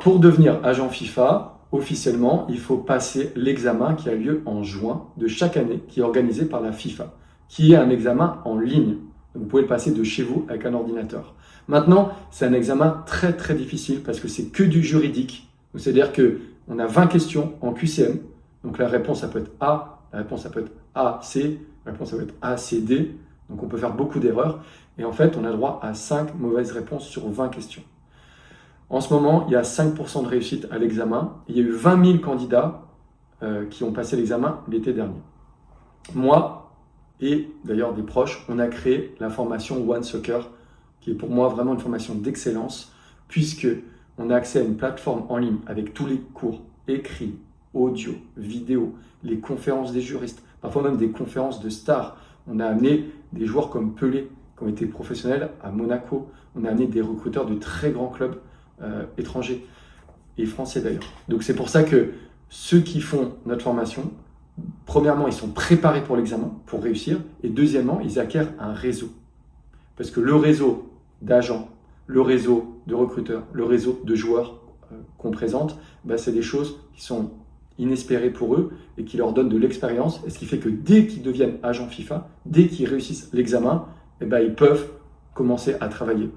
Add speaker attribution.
Speaker 1: Pour devenir agent FIFA, officiellement, il faut passer l'examen qui a lieu en juin de chaque année, qui est organisé par la FIFA, qui est un examen en ligne. Donc, vous pouvez le passer de chez vous avec un ordinateur. Maintenant, c'est un examen très très difficile parce que c'est que du juridique. C'est-à-dire qu'on a 20 questions en QCM. Donc la réponse, ça peut être A, la réponse, ça peut être A, C, la réponse, ça peut être A, C, D. Donc on peut faire beaucoup d'erreurs. Et en fait, on a droit à 5 mauvaises réponses sur 20 questions. En ce moment, il y a 5% de réussite à l'examen. Il y a eu 20 000 candidats qui ont passé l'examen l'été dernier. Moi, et d'ailleurs des proches, on a créé la formation One Soccer, qui est pour moi vraiment une formation d'excellence, puisque on a accès à une plateforme en ligne avec tous les cours écrits, audio, vidéo, les conférences des juristes, parfois même des conférences de stars. On a amené des joueurs comme Pelé, qui ont été professionnels à Monaco. On a amené des recruteurs de très grands clubs étrangers et français d'ailleurs. Donc c'est pour ça que ceux qui font notre formation, premièrement, ils sont préparés pour l'examen, pour réussir, et deuxièmement, ils acquièrent un réseau. Parce que le réseau d'agents, le réseau de recruteurs, le réseau de joueurs qu'on présente, c'est des choses qui sont inespérées pour eux et qui leur donnent de l'expérience. Et ce qui fait que dès qu'ils deviennent agents FIFA, dès qu'ils réussissent l'examen, ils peuvent commencer à travailler.